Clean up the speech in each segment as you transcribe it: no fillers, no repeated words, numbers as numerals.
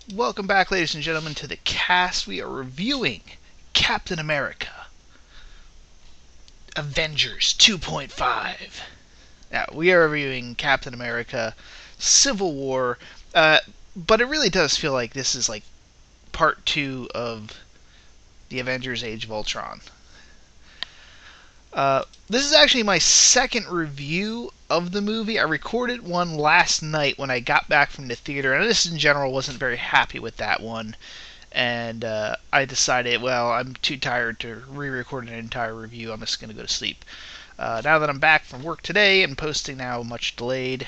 Welcome back, ladies and gentlemen, to the cast. We are reviewing Captain America Avengers 2.5. Now, we are reviewing Captain America Civil War, but it really does feel like this is like part two of the Avengers Age of Ultron. This is actually my second review of the movie. I recorded one last night when I got back from the theater, and I just in general wasn't very happy with that one. And I decided, well, I'm too tired to re-record an entire review. I'm just going to go to sleep. Now that I'm back from work today and posting now much delayed,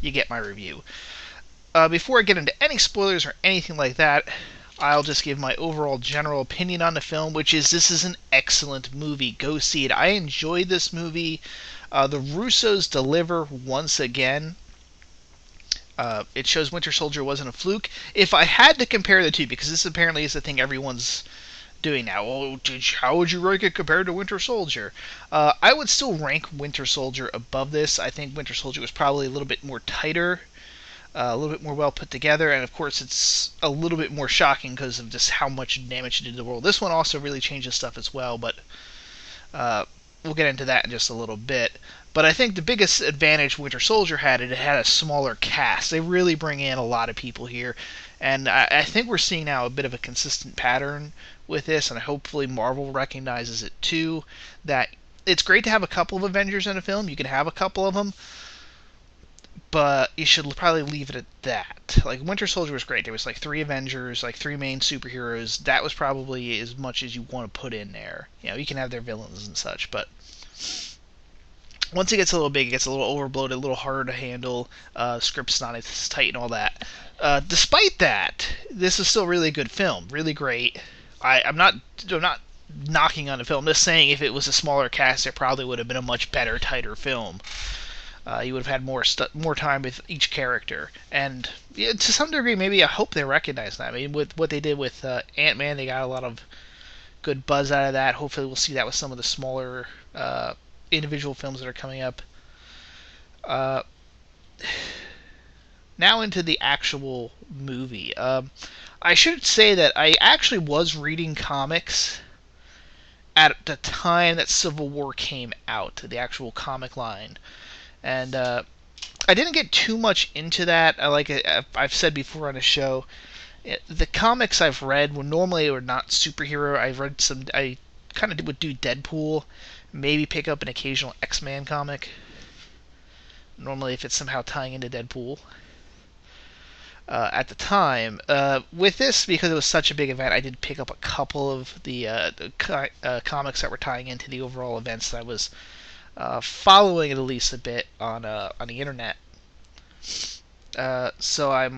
you get my review. Before I get into any spoilers or anything like that, I'll just give my overall general opinion on the film, which is this is an excellent movie. Go see it. I enjoyed this movie. The Russos deliver once again. It shows Winter Soldier wasn't a fluke. If I had to compare the two, because this apparently is the thing everyone's doing now, how would you rank it compared to Winter Soldier? I would still rank Winter Soldier above this. I think Winter Soldier was probably a little bit more tighter, a little bit more well put together, and of course it's a little bit more shocking because of just how much damage it did to the world. This one also really changes stuff as well, but we'll get into that in just a little bit. But I think the biggest advantage Winter Soldier had, it had a smaller cast. They really bring in a lot of people here, and I think we're seeing now a bit of a consistent pattern with this, and hopefully Marvel recognizes it too, that it's great to have a couple of Avengers in a film. You can have a couple of them, but you should probably leave it at that. Like, Winter Soldier was great. There was like 3 Avengers, like 3 main superheroes. That was probably as much as you want to put in there. You know, you can have their villains and such, but once it gets a little big, it gets a little overbloated, a little harder to handle. Script's not as tight and all that. Despite that, this is still a really good film. Really great. I'm not knocking on the film. I'm just saying if it was a smaller cast, it probably would have been a much better, tighter film. You would have had more time with each character, and yeah, to some degree, maybe I hope they recognize that. I mean, with what they did with Ant-Man, they got a lot of good buzz out of that. Hopefully, we'll see that with some of the smaller individual films that are coming up. Uh, Now into the actual movie. I should say that I actually was reading comics at the time that Civil War came out, the actual comic line. And I didn't get too much into that. Like I've said before on the show, the comics I've read normally are not superhero. I've read some. I kind of would do Deadpool, maybe pick up an occasional X-Men comic. Normally, if it's somehow tying into Deadpool. At the time, with this, because it was such a big event, I did pick up a couple of the comics that were tying into the overall events that I was following it at least a bit on the internet. So I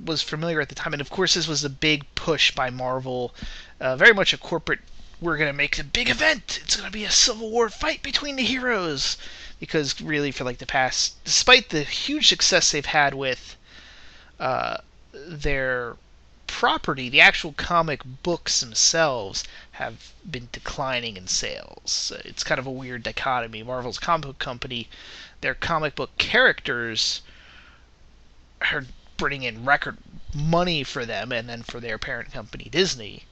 was familiar at the time, and of course this was a big push by Marvel, very much a corporate. We're gonna make a big event. It's gonna be a Civil War fight between the heroes, because really for like the past, despite the huge success they've had with their property, the actual comic books themselves have been declining in sales. It's kind of a weird dichotomy. Marvel's comic book company, their comic book characters are bringing in record money for them and then for their parent company, Disney.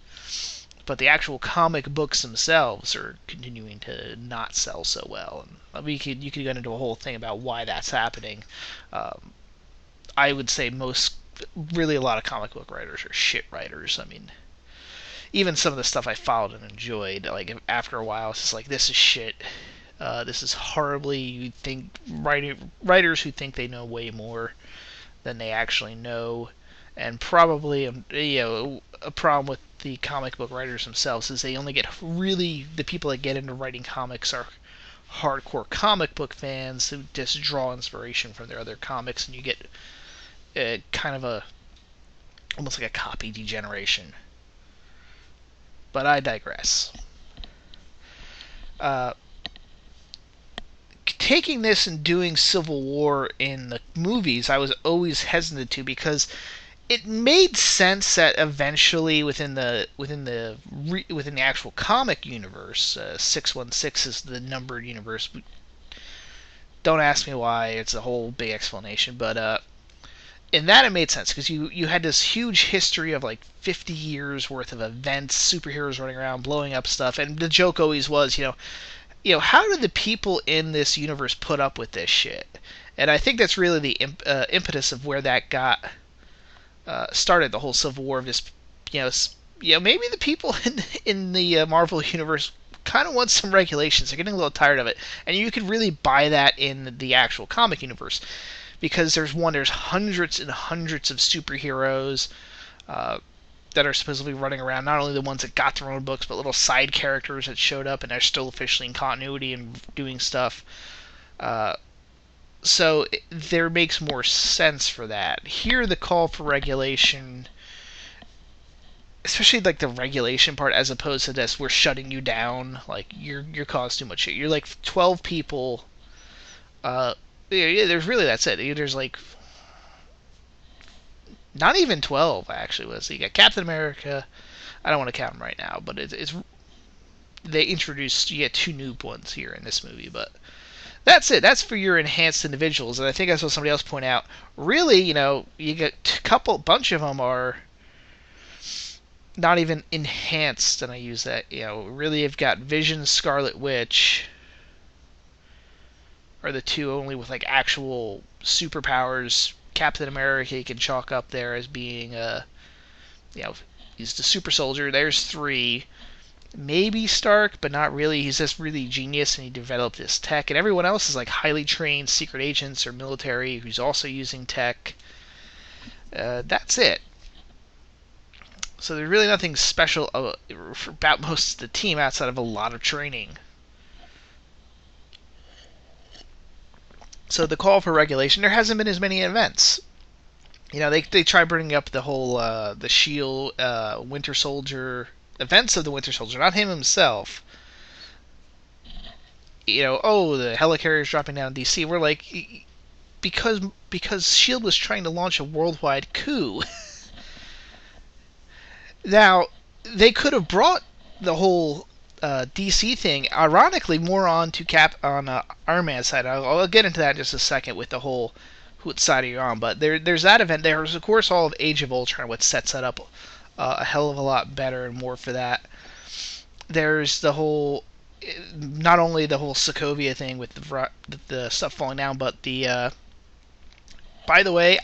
But the actual comic books themselves are continuing to not sell so well. And you could get into a whole thing about why that's happening. I would say really a lot of comic book writers are shit writers. I mean, even some of the stuff I followed and enjoyed, like after a while, it's just like, this is shit. This is horribly. You think writers who think they know way more than they actually know, and probably a problem with the comic book writers themselves is they only get really the people that get into writing comics are hardcore comic book fans who just draw inspiration from their other comics, and you get kind of almost like a copy degeneration. But I digress. Taking this and doing Civil War in the movies, I was always hesitant to, because it made sense that eventually within the actual comic universe, 616 is the numbered universe. Don't ask me why; it's a whole big explanation. But in that it made sense because you had this huge history of like 50 years worth of events, superheroes running around blowing up stuff, and the joke always was, how do the people in this universe put up with this shit? And I think that's really the impetus of where that got started, the whole Civil War of just, maybe the people in the Marvel universe kind of want some regulations. They're getting a little tired of it, and you could really buy that in the actual comic universe because there's hundreds and hundreds of superheroes that are supposedly running around. Not only the ones that got their own books, but little side characters that showed up and are still officially in continuity and doing stuff. So there makes more sense for that. Here, the call for regulation, especially like the regulation part, as opposed to this, we're shutting you down. Like you're causing too much shit. You're like 12 people. There's really, that's it. There's like not even 12 actually. So you got Captain America. I don't want to count them right now, but it's they introduced, you get 2 new ones here in this movie, but that's it. That's for your enhanced individuals, and I think I saw somebody else point out. Really, you get bunch of them are not even enhanced, and I use that. Really, you've got Vision, Scarlet Witch are the 2 only with like actual superpowers. Captain America you can chalk up there as being he's the super soldier. There's 3. Maybe Stark, but not really. He's just really genius and he developed this tech. And everyone else is like highly trained secret agents or military who's also using tech. That's it. So there's really nothing special about most of the team outside of a lot of training. So the call for regulation, there hasn't been as many events. They try bringing up the whole the S.H.I.E.L.D. Winter Soldier events of the Winter Soldier, not him himself. The helicarrier's dropping down in DC. We're like, because S.H.I.E.L.D. was trying to launch a worldwide coup. Now, they could have brought the whole DC thing, ironically, more on Iron Man's side. I'll get into that in just a second with the whole what side are you on. But there's that event. There's, of course, all of Age of Ultron, which sets that up a hell of a lot better and more for that. There's the whole, not only the whole Sokovia thing with the stuff falling down, but the by the way,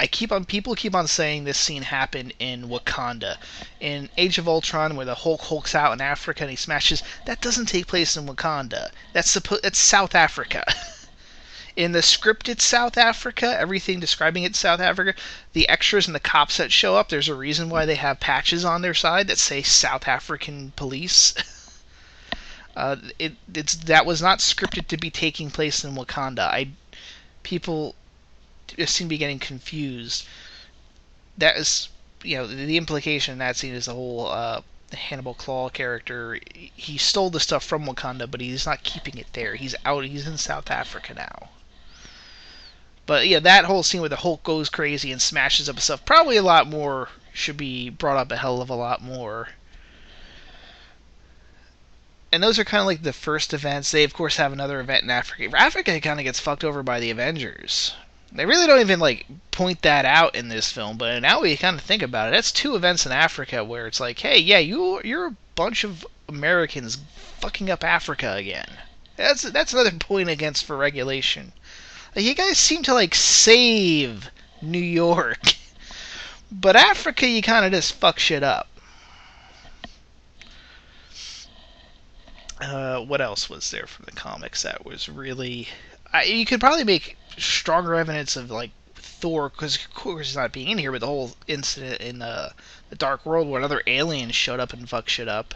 people keep on saying this scene happened in Wakanda. In Age of Ultron, where the Hulk's out in Africa and he smashes, that doesn't take place in Wakanda. That's South Africa. In the script, it's South Africa. Everything describing it's South Africa. The extras and the cops that show up, there's a reason why they have patches on their side that say South African Police. That was not scripted to be taking place in Wakanda. People just seem to be getting confused. That is, the implication in that scene is the whole Hannibal Claw character. He stole the stuff from Wakanda, but he's not keeping it there. He's in South Africa now. But yeah, that whole scene where the Hulk goes crazy and smashes up stuff, probably a lot more should be brought up a hell of a lot more. And those are kind of like the first events. They, of course, have another event in Africa. Africa kind of gets fucked over by the Avengers. They really don't even point that out in this film, but now we kind of think about it. That's 2 events in Africa where it's like, hey, yeah, you're a bunch of Americans fucking up Africa again. That's another point against for regulation. You guys seem to save New York, but Africa you kind of just fuck shit up. What else was there from the comics that was really... you could probably make stronger evidence of Thor, because of course he's not being in here, but the whole incident in the Dark World where another alien showed up and fucked shit up.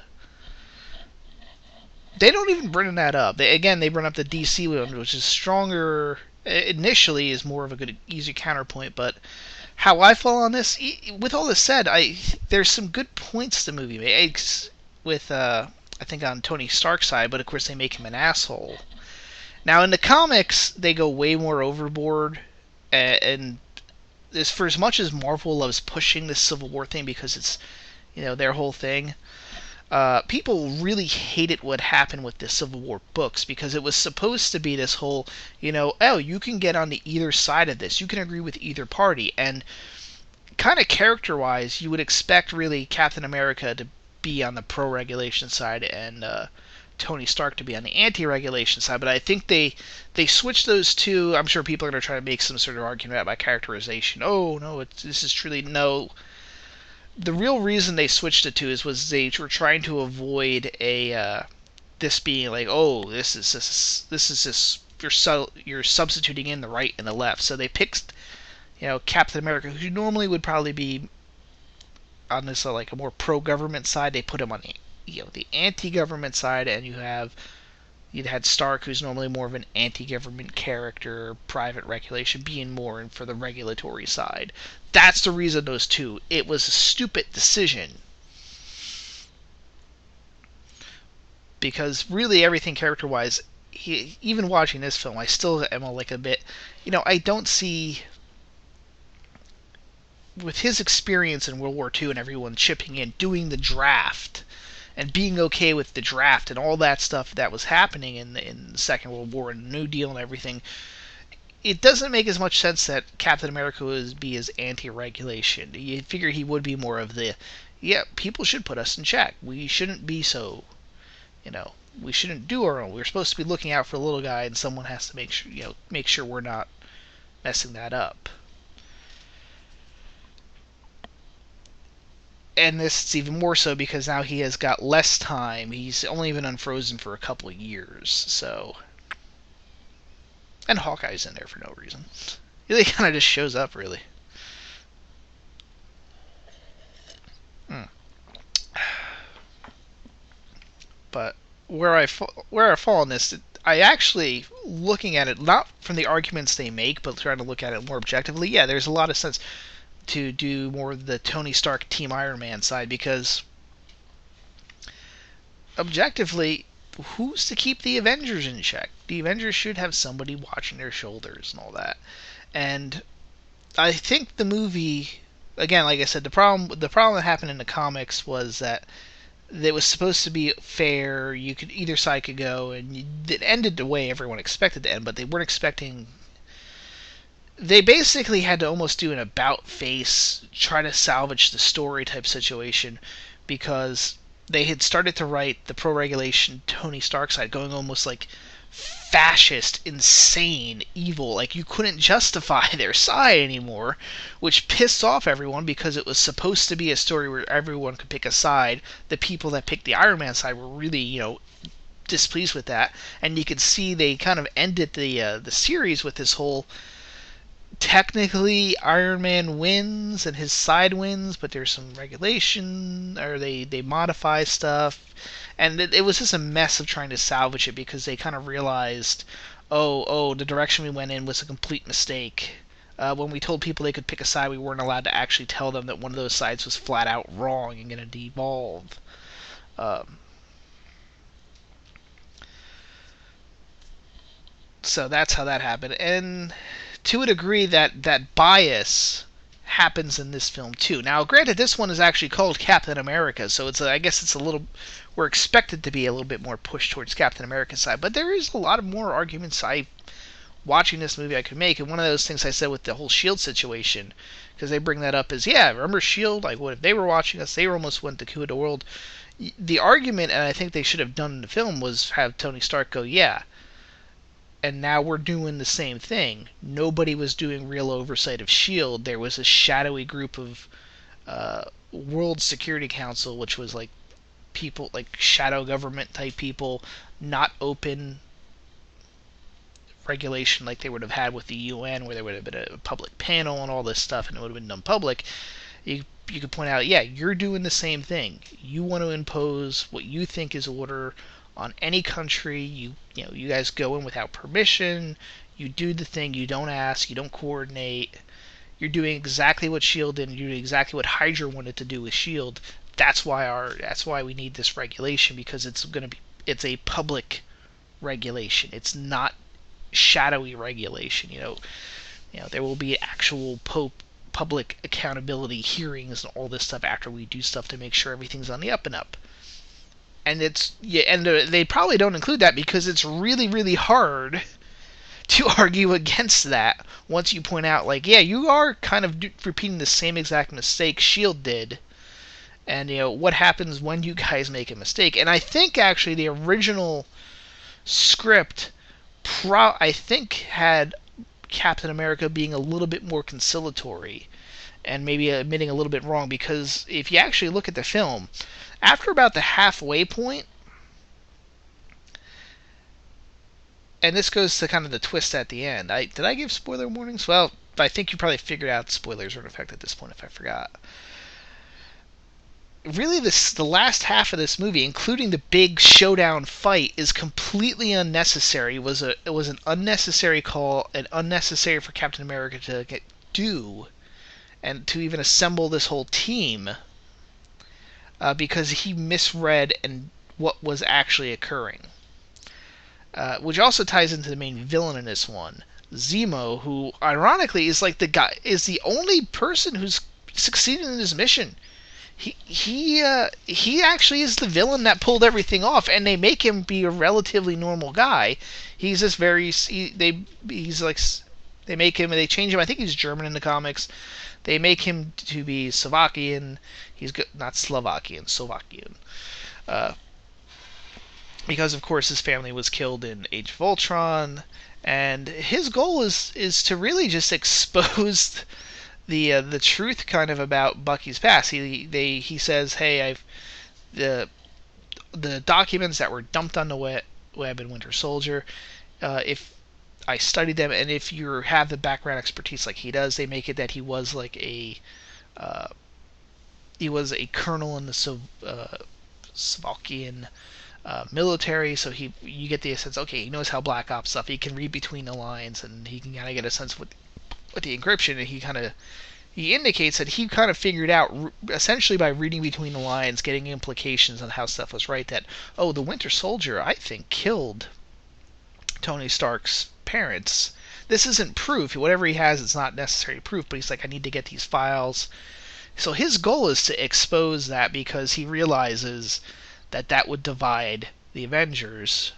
They don't even bring that up. They bring up the DC one, which is stronger. Initially is more of a good, easy counterpoint, but how I fall on this, with all this said, there's some good points the movie makes with, I think on Tony Stark's side, but of course they make him an asshole. Now in the comics, they go way more overboard, and this, for as much as Marvel loves pushing this Civil War thing because it's, their whole thing, people really hated what happened with the Civil War books because it was supposed to be this whole, you can get on to either side of this. You can agree with either party. And kind of character-wise, you would expect really Captain America to be on the pro-regulation side and Tony Stark to be on the anti-regulation side. But I think they switched those two. I'm sure people are going to try to make some sort of argument about characterization. Oh no, this is truly no. The real reason they switched the two was they were trying to avoid a this being like, oh, this is just you're substituting in the right and the left. So they picked, Captain America, who normally would probably be on this like a more pro-government side. They put him on the anti-government side, and you'd had Stark, who's normally more of an anti-government character, private regulation, being more in for the regulatory side. That's the reason those two. It was a stupid decision. Because really everything character-wise, even watching this film, I still am like a bit, I don't see, with his experience in World War II and everyone chipping in, doing the draft, and being okay with the draft and all that stuff that was happening in the Second World War and the New Deal and everything, it doesn't make as much sense that Captain America would be as anti-regulation. You figure he would be more of the, people should put us in check. We shouldn't be so, we shouldn't do our own. We're supposed to be looking out for the little guy, and someone has to make sure we're not messing that up. And this is even more so because now he has got less time. He's only been unfrozen for a couple of years, so. And Hawkeye's in there for no reason. He kind of just shows up, really. But where I fall in this, I actually, looking at it, not from the arguments they make, but trying to look at it more objectively, there's a lot of sense to do more of the Tony Stark Team Iron Man side, because objectively, who's to keep the Avengers in check? The Avengers should have somebody watching their shoulders and all that. And I think the movie, again, like I said, the problem that happened in the comics was that it was supposed to be fair. Either side could go, and it ended the way everyone expected to end, but they weren't expecting. They basically had to almost do an about face, try to salvage the story type situation, because they had started to write the pro-regulation Tony Stark side going almost like fascist, insane, evil. Like, you couldn't justify their side anymore, which pissed off everyone because it was supposed to be a story where everyone could pick a side. The people that picked the Iron Man side were really, displeased with that, and you could see they kind of ended the series with this whole, technically Iron Man wins and his side wins, but there's some regulation, or they modify stuff, and it was just a mess of trying to salvage it, because they kind of realized, the direction we went in was a complete mistake. When we told people they could pick a side, we weren't allowed to actually tell them that one of those sides was flat out wrong and going to devolve. So that's how that happened. And to a degree, that bias happens in this film too. Now, granted, this one is actually called Captain America, so I guess it's a little, we're expected to be a little bit more pushed towards Captain America's side, but there is a lot of more arguments watching this movie I could make, and one of those things I said with the whole S.H.I.E.L.D. situation, because they bring that up, is, remember S.H.I.E.L.D.? Like, what if they were watching us? They almost went to coup the world. The argument, and I think they should have done in the film, was have Tony Stark go, and now we're doing the same thing. Nobody was doing real oversight of S.H.I.E.L.D. There was a shadowy group of World Security Council, which was like people, like shadow government type people, not open regulation like they would have had with the UN, where there would have been a public panel and all this stuff, and it would have been done public. You could point out, you're doing the same thing. You want to impose what you think is order on any country. You guys go in without permission. You do the thing. You don't ask. You don't coordinate. You're doing exactly what S.H.I.E.L.D. did. You're doing exactly what Hydra wanted to do with S.H.I.E.L.D. That's why we need this regulation, because it's a public regulation. It's not shadowy regulation. There will be actual public accountability hearings and all this stuff after we do stuff to make sure everything's on the up and up. And they probably don't include that because it's really, really hard to argue against that once you point out, like, yeah, you are kind of repeating the same exact mistake S.H.I.E.L.D. did. And, what happens when you guys make a mistake. And I think, actually, the original script, I think, had Captain America being a little bit more conciliatory and maybe admitting a little bit wrong, because if you actually look at the film, after about the halfway point, and this goes to kind of the twist at the end. Did I give spoiler warnings? Well, I think you probably figured out spoilers are in effect at this point if I forgot. Really, the last half of this movie, including the big showdown fight, is completely unnecessary. It was an unnecessary call, and unnecessary for Captain America to do, and to even assemble this whole team, because he misread and what was actually occurring. Which also ties into the main villain in this one, Zemo, who ironically is the only person who's succeeded in his mission. He actually is the villain that pulled everything off, and they make him be a relatively normal guy. He's this they change him. I think he's German in the comics. They make him to be Slovakian. He's not Slovakian, Slovakian. Because of course his family was killed in Age of Ultron, and his goal is to really just expose the truth kind of about Bucky's past. He says, hey, the documents that were dumped on the web in Winter Soldier, if I studied them, and if you have the background expertise like he does, they make it that he was like a colonel in the Slovakian military, so you get the sense, okay, he knows how Black Ops stuff. He can read between the lines, and he can kind of get a sense with the encryption, and he indicates that he kind of figured out, essentially by reading between the lines, getting implications on how stuff was right, that, oh, the Winter Soldier, I think, killed Tony Stark's parents. This isn't proof. Whatever he has, it's not necessary proof, but he's like, I need to get these files. So his goal is to expose that, because he realizes that would divide the Avengers.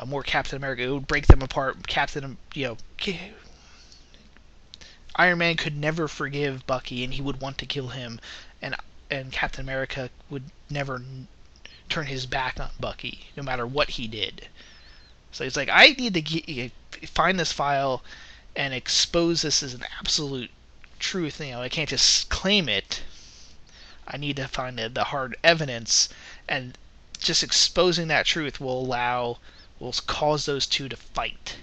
More Captain America, it would break them apart. Iron Man could never forgive Bucky, and he would want to kill him, and Captain America would never turn his back on Bucky, no matter what he did. So he's like, I need to find this file and expose this as an absolute truth. I can't just claim it. I need to find the hard evidence, and just exposing that truth will cause those two to fight,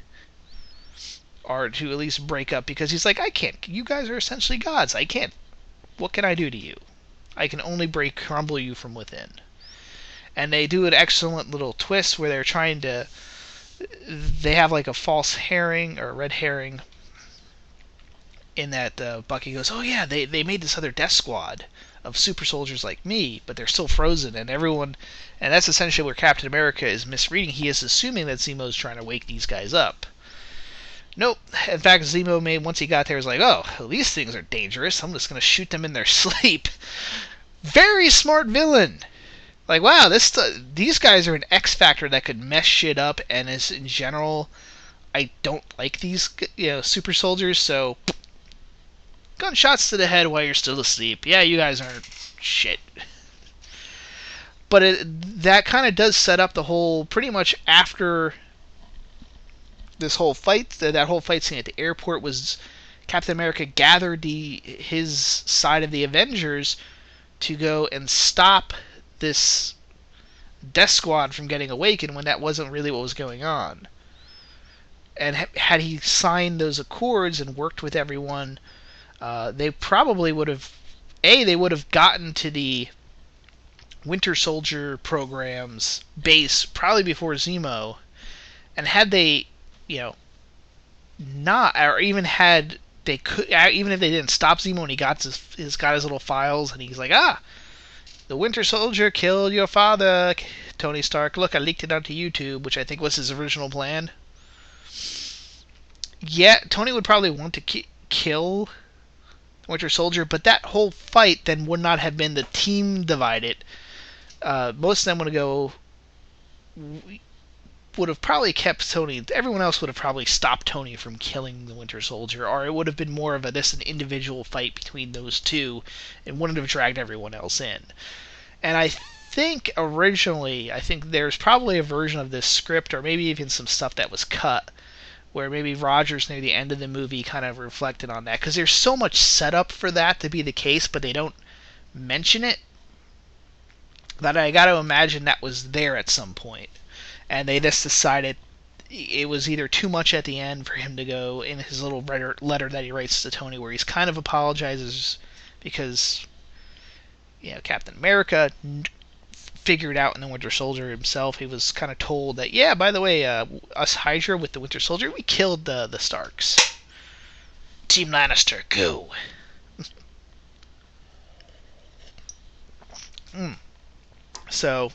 or to at least break up, because he's like, I can't. You guys are essentially gods. I can't. What can I do to you? I can only crumble you from within. And they do an excellent little twist where they have like a false herring or a red herring, in that Bucky goes, oh yeah, they made this other death squad of super soldiers like me, but they're still frozen, and that's essentially where Captain America is misreading. He is assuming that Zemo's trying to wake these guys up. Nope. In fact, Zemo once he got there, was like, oh, well, these things are dangerous. I'm just going to shoot them in their sleep. Very smart villain. Like, wow, these guys are an X factor that could mess shit up, and in general, I don't like these super soldiers, so gunshots to the head while you're still asleep. Yeah, you guys aren't shit. But that kind of does set up the whole, pretty much after this whole fight, that whole fight scene at the airport, was Captain America gathered his side of the Avengers to go and stop this Death Squad from getting awakened, when that wasn't really what was going on. And had he signed those accords and worked with everyone, they probably would have gotten to the Winter Soldier program's base probably before Zemo, and had they, not, or even had they could, even if they didn't stop Zemo and he got his little files, and he's like, the Winter Soldier killed your father, Tony Stark. Look, I leaked it onto YouTube, which I think was his original plan. Yeah, Tony would probably want to kill Winter Soldier, but that whole fight then would not have been the team divided. Most of them would go, would have probably kept Tony. Everyone else would have probably stopped Tony from killing the Winter Soldier, or it would have been more of an individual fight between those two, and wouldn't have dragged everyone else in. And I think originally, there's probably a version of this script, or maybe even some stuff that was cut, where maybe Rogers near the end of the movie kind of reflected on that, because there's so much setup for that to be the case, but they don't mention it, that I got to imagine that was there at some point. And they just decided it was either too much at the end for him to go in his little letter that he writes to Tony, where he's kind of apologizes because, Captain America figured out in the Winter Soldier himself. He was kind of told that, yeah, by the way, us Hydra with the Winter Soldier, we killed the Starks. Team Lannister, go. So,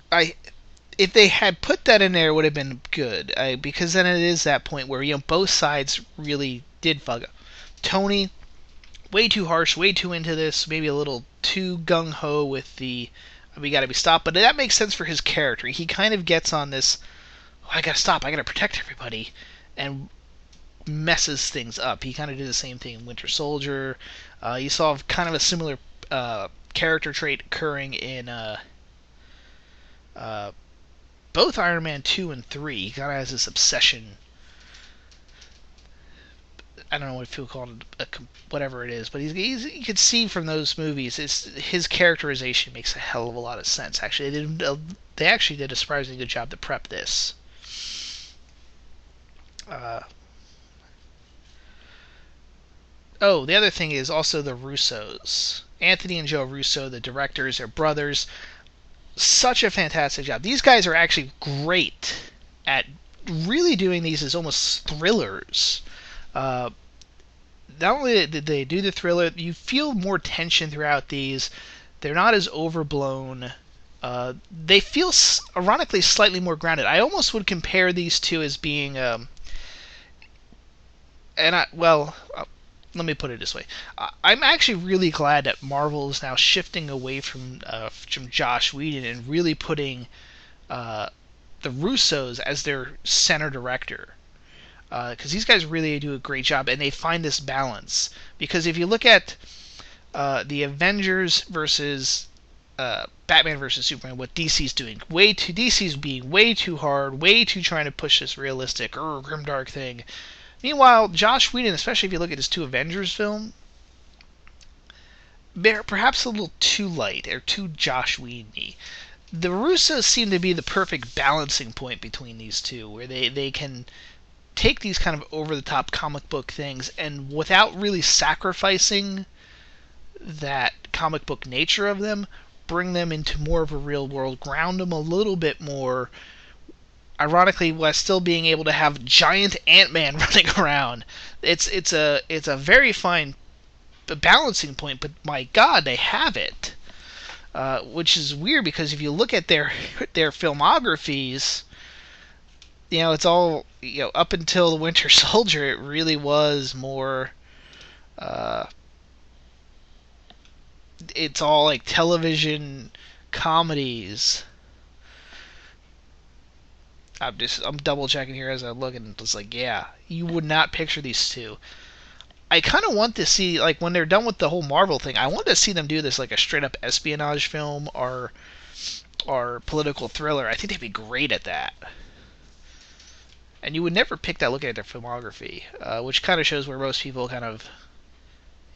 if they had put that in there, it would have been good. Because then it is that point where, both sides really did fuck up. Tony, way too harsh, way too into this, maybe a little too gung-ho with the, we gotta be stopped. But that makes sense for his character. He kind of gets on this, I gotta stop, I gotta protect everybody, and messes things up. He kind of did the same thing in Winter Soldier. You saw kind of a similar character trait occurring in both Iron Man 2 and 3. He kind of has this obsession. I don't know what people call it, whatever it is, but you can see from those movies, his characterization makes a hell of a lot of sense. Actually, they actually did a surprisingly good job to prep this. The other thing is also the Russos. Anthony and Joe Russo, the directors, are brothers. Such a fantastic job. These guys are actually great at really doing these as almost thrillers. Not only did they do the thriller, you feel more tension throughout these. They're not as overblown. They feel, ironically, slightly more grounded. I almost would compare these two as being, let me put it this way. I'm actually really glad that Marvel is now shifting away from Joss Whedon and really putting the Russos as their center director. Because these guys really do a great job, and they find this balance. Because if you look at the Avengers versus Batman versus Superman, what DC's doing, DC's being way too hard, way too trying to push this realistic, grimdark thing. Meanwhile, Joss Whedon, especially if you look at his two Avengers film, they're perhaps a little too light, or too Joss Whedon-y. The Russos seem to be the perfect balancing point between these two, where they can take these kind of over-the-top comic book things, and without really sacrificing that comic book nature of them, bring them into more of a real world, ground them a little bit more, ironically, while still being able to have giant Ant-Man running around. It's a very fine balancing point, but my God, they have it. Which is weird, because if you look at their filmographies, it's all, up until the Winter Soldier, it really was more, it's all like television comedies. I'm double checking here as I look, and it's like, yeah, you would not picture these two. I kind of want to see, like, when they're done with the whole Marvel thing, I want to see them do this like a straight up espionage film or political thriller. I think they'd be great at that. And you would never pick that looking at their filmography, which kind of shows where most people kind of,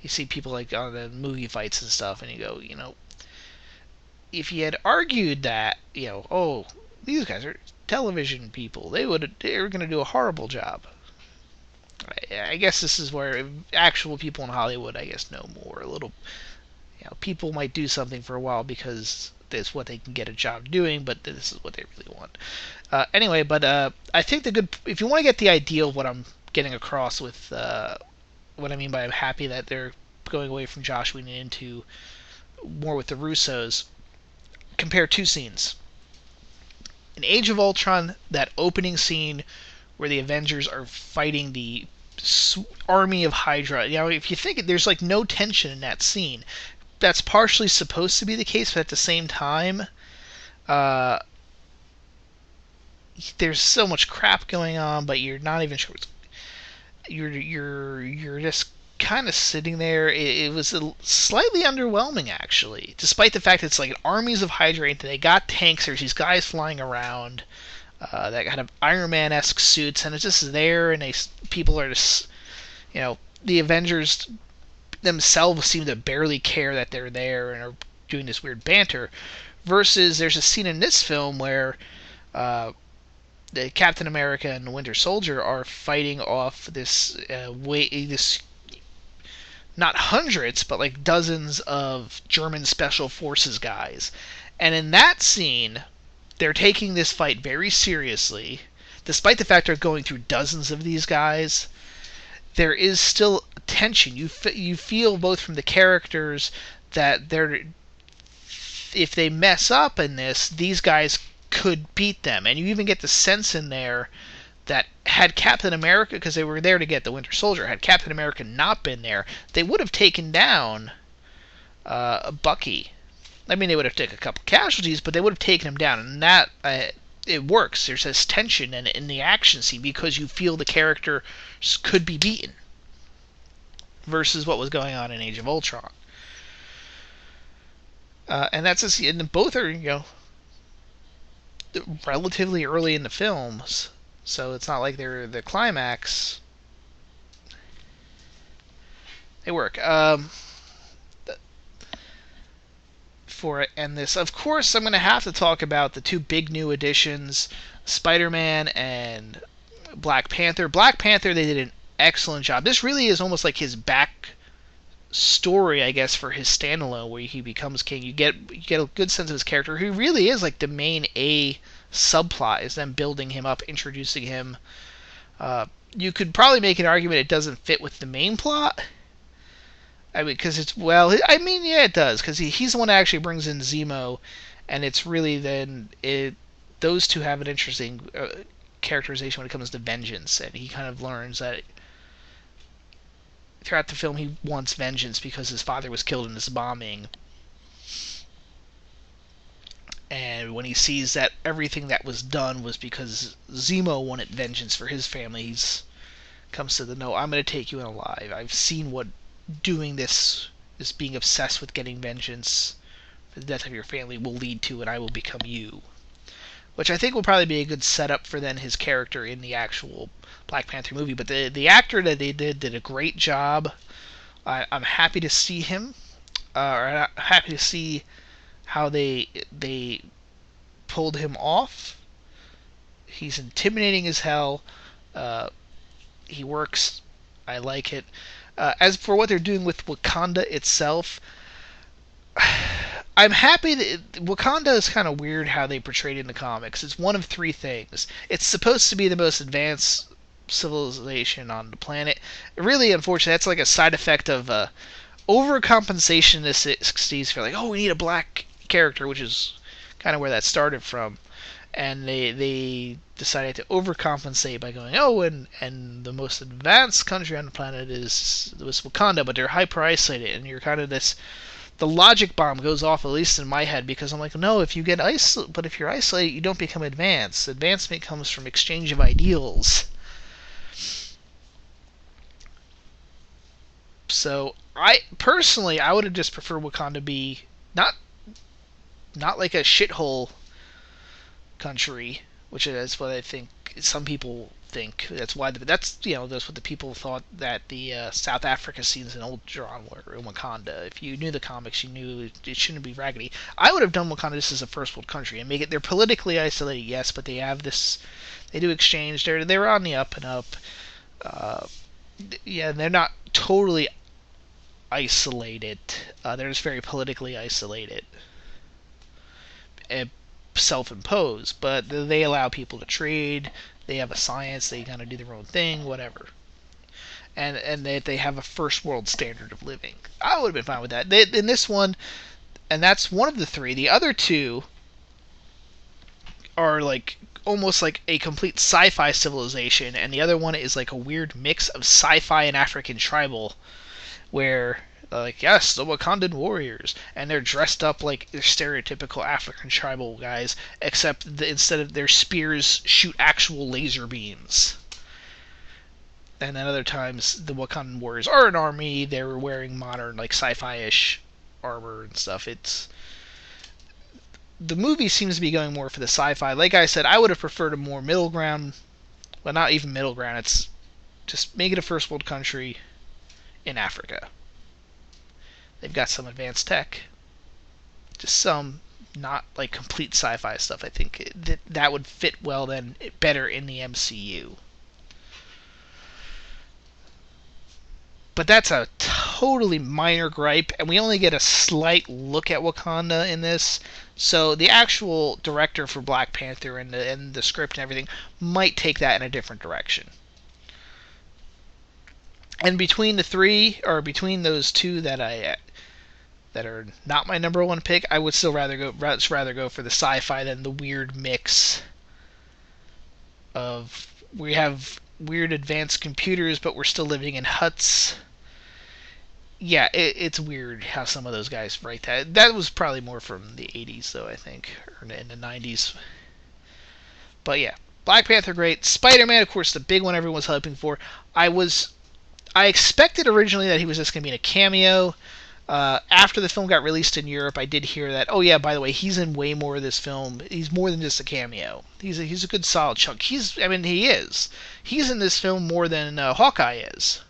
you see people like on the movie fights and stuff, and you go, if you had argued that, these guys are television people, they were going to do a horrible job. I guess this is where actual people in Hollywood, I guess, know more. A little, people might do something for a while because that's what they can get a job doing, but this is what they really want. Anyway, but I think if you want to get the idea of what I'm getting across with what I mean by I'm happy that they're going away from Joss Whedon into more with the Russos, compare two scenes. In Age of Ultron, that opening scene where the Avengers are fighting the army of Hydra. If you think there's like no tension in that scene. That's partially supposed to be the case, but at the same time, there's so much crap going on, but you're not even sure. You're just kind of sitting there. It was slightly underwhelming, actually, despite the fact that it's like armies of Hydrate. They got tanks. There's these guys flying around that kind of Iron Man-esque suits, and it's just there, and people are just, the Avengers themselves seem to barely care that they're there and are doing this weird banter. Versus, there's a scene in this film where the Captain America and the Winter Soldier are fighting off this not hundreds, but like dozens of German special forces guys. And in that scene, they're taking this fight very seriously. Despite the fact they're going through dozens of these guys, there is still tension. You feel both from the characters that if they mess up in this, these guys could beat them. And you even get the sense in there that had Captain America, because they were there to get the Winter Soldier, had Captain America not been there, they would have taken down Bucky. I mean, they would have taken a couple casualties, but they would have taken him down. And that, it works. There's this tension in the action scene because you feel the character could be beaten. Versus what was going on in Age of Ultron. And that's and both are, relatively early in the films, so it's not like they're the climax. They work for it. And this, of course, I'm going to have to talk about the two big new additions, Spider-Man and Black Panther. Black Panther, they did an excellent job. This really is almost like his back story, I guess, for his standalone, where he becomes king. You get a good sense of his character, who really is like the main subplot, is them building him up, introducing him. You could probably make an argument it doesn't fit with the main plot. I mean, because yeah, it does, because he's the one that actually brings in Zemo, and it's really then those two have an interesting characterization when it comes to vengeance, and he kind of learns that throughout the film he wants vengeance because his father was killed in this bombing. And when he sees that everything that was done was because Zemo wanted vengeance for his family, he comes to no, I'm going to take you in alive. I've seen what doing this being obsessed with getting vengeance for the death of your family will lead to, and I will become you. Which I think will probably be a good setup for then his character in the actual Black Panther movie. But the actor that they did a great job. I'm happy to see him. Or happy to see how they pulled him off. He's intimidating as hell. He works. I like it. As for what they're doing with Wakanda itself, I'm happy that Wakanda is kind of weird how they portrayed it in the comics. It's one of three things. It's supposed to be the most advanced civilization on the planet. Really, unfortunately, that's like a side effect of overcompensation in the 60s for like, oh, we need a black character, which is kind of where that started from. And they decided to overcompensate by going, oh, and the most advanced country on the planet was Wakanda, but they're hyper isolated, and you're kind of this. The logic bomb goes off, at least in my head, because I'm like, no, if you're isolated, you don't become advanced. Advancement comes from exchange of ideals. So I would have just preferred Wakanda to be not like a shithole country, which is what I think some people think. That's what the people thought that the South Africa scenes in Ultron were in Wakanda. If you knew the comics, you knew it shouldn't be raggedy. I would have done Wakanda just as a first world country and make it. They're politically isolated, yes, but they have this. They do exchange. They're on the up and up. Yeah, they're not totally isolated. They're just very politically isolated. Self-imposed, but they allow people to trade. They have a science. They kind of do their own thing, whatever. And they have a first world standard of living. I would have been fine with that. In this one, and that's one of the three. The other two are like almost like a complete sci-fi civilization, and the other one is like a weird mix of sci-fi and African tribal, where Like, yes, the Wakandan warriors, and they're dressed up like stereotypical African tribal guys, except instead of their spears shoot actual laser beams. And then other times the Wakandan warriors are an army. They're wearing modern, like, sci-fi-ish armor and stuff. The movie seems to be going more for the sci-fi. Like I said, I would have preferred a more middle ground. Well, not even middle ground. It's just make it a first world country in Africa. They've got some advanced tech. Just some not like complete sci-fi stuff. I think that would fit well then better in the MCU. But that's a totally minor gripe, and we only get a slight look at Wakanda in this. So the actual director for Black Panther and the script and everything might take that in a different direction. And between the three, or between those two that are not my number one pick, I would still rather go for the sci-fi than the weird mix of we have weird advanced computers, but we're still living in huts. Yeah, it's weird how some of those guys write that. That was probably more from the 80s, though, I think, or in the 90s. But yeah, Black Panther, great. Spider-Man, of course, the big one everyone was hoping for. I expected originally that he was just going to be in a cameo. After the film got released in Europe, I did hear that, oh yeah, by the way, he's in way more of this film. He's more than just a cameo. He's a good solid chunk. He is. He's in this film more than Hawkeye is.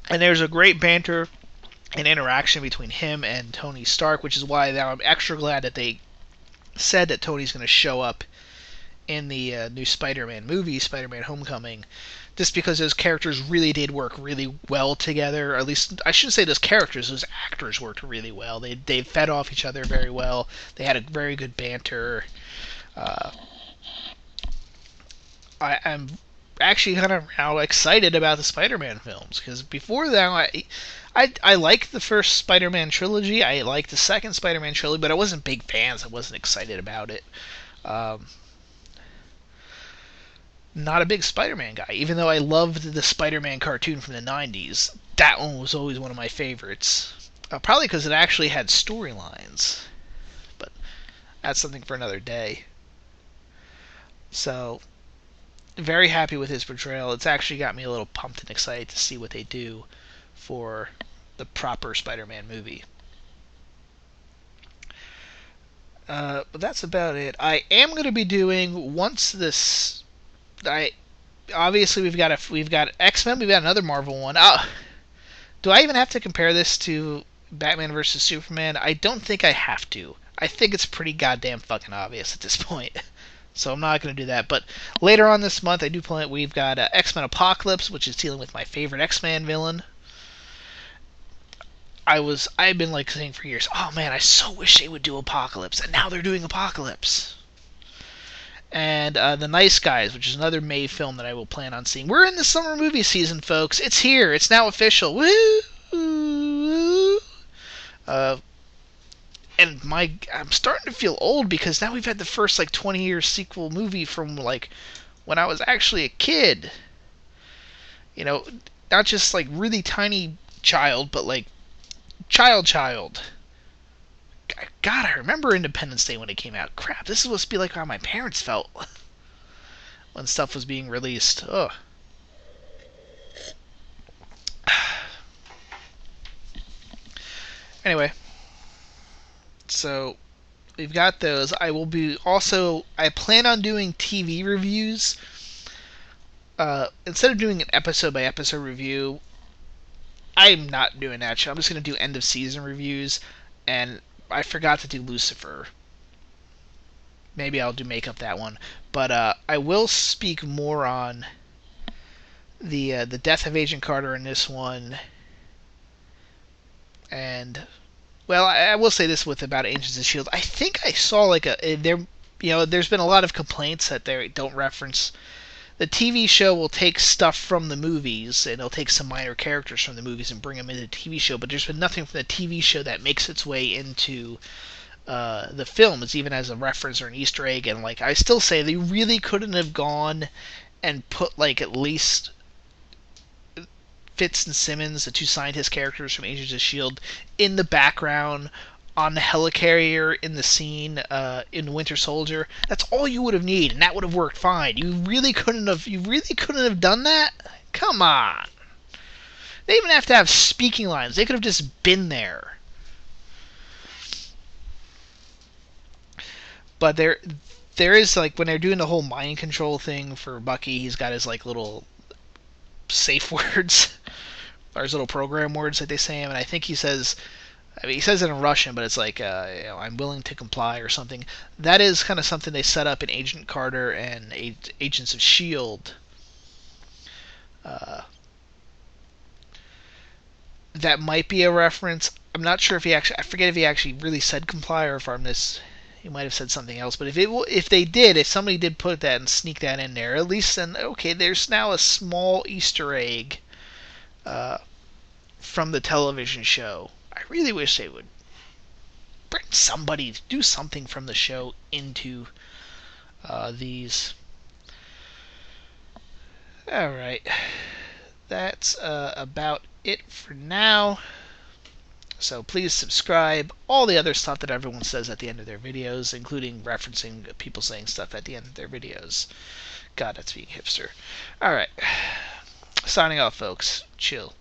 And there's a great banter and interaction between him and Tony Stark, which is why now I'm extra glad that they said that Tony's going to show up in the new Spider-Man movie, Spider-Man Homecoming, just because those characters really did work really well together. Or at least, I shouldn't say those characters, those actors worked really well. They fed off each other very well. They had a very good banter. I'm actually kind of now excited about the Spider-Man films, because before that, I liked the first Spider-Man trilogy. I liked the second Spider-Man trilogy, but I wasn't big fans. I wasn't excited about it. Not a big Spider-Man guy, even though I loved the Spider-Man cartoon from the 90s. That one was always one of my favorites. Probably because it actually had storylines. But that's something for another day. So, very happy with his portrayal. It's actually got me a little pumped and excited to see what they do for the proper Spider-Man movie. But that's about it. I am going to be doing, once this... obviously we've got X-Men, we've got another Marvel one. Do I even have to compare this to Batman vs Superman? I don't think I have to. I think it's pretty goddamn fucking obvious at this point. So I'm not going to do that. But later on this month, I do plan. We've got X-Men Apocalypse, which is dealing with my favorite X-Men villain. I've been like saying for years, oh man, I so wish they would do Apocalypse, and now they're doing Apocalypse. And The Nice Guys, which is another May film that I will plan on seeing. We're in the summer movie season, folks. It's here. It's now official. Woo! And I'm starting to feel old, because now we've had the first 20-year sequel movie from when I was actually a kid. Not just really tiny child, but child. God, I remember Independence Day when it came out. Crap, this is supposed to be like how my parents felt when stuff was being released. Ugh. Anyway, so we've got those. I plan on doing TV reviews. Instead of doing an episode by episode review, I'm not doing that shit. I'm just going to do end of season reviews, and I forgot to do Lucifer. Maybe I'll make up that one. But I will speak more on the death of Agent Carter in this one. And, well, I will say this about Agents of S.H.I.E.L.D. I think I saw there's been a lot of complaints that they don't reference. The TV show will take stuff from the movies, and it'll take some minor characters from the movies and bring them into the TV show, but there's been nothing from the TV show that makes its way into the films, even as a reference or an Easter egg. And I still say they really couldn't have gone and put at least Fitz and Simmons, the two scientist characters from Agents of S.H.I.E.L.D., in the background on the helicarrier in the scene in Winter Soldier. That's all you would have needed, and that would have worked fine. You really couldn't have done that? Come on. They didn't even have to have speaking lines. They could have just been there. But there is, like, when they're doing the whole mind control thing for Bucky, he's got his, like, little safe words, or his little program words that they say him, and I think he says, I mean, he says it in Russian, but it's like, I'm willing to comply or something. That is kind of something they set up in Agent Carter and Agents of S.H.I.E.L.D. That might be a reference. I'm not sure if he actually, I forget if he actually really said comply or if I'm this, he might have said something else. But if they did, if somebody did put that and sneak that in there, at least then, okay, there's now a small Easter egg from the television show. I really wish they would bring somebody to do something from the show into these. Alright. That's about it for now. So please subscribe. All the other stuff that everyone says at the end of their videos, including referencing people saying stuff at the end of their videos. God, that's being hipster. Alright. Signing off, folks. Chill.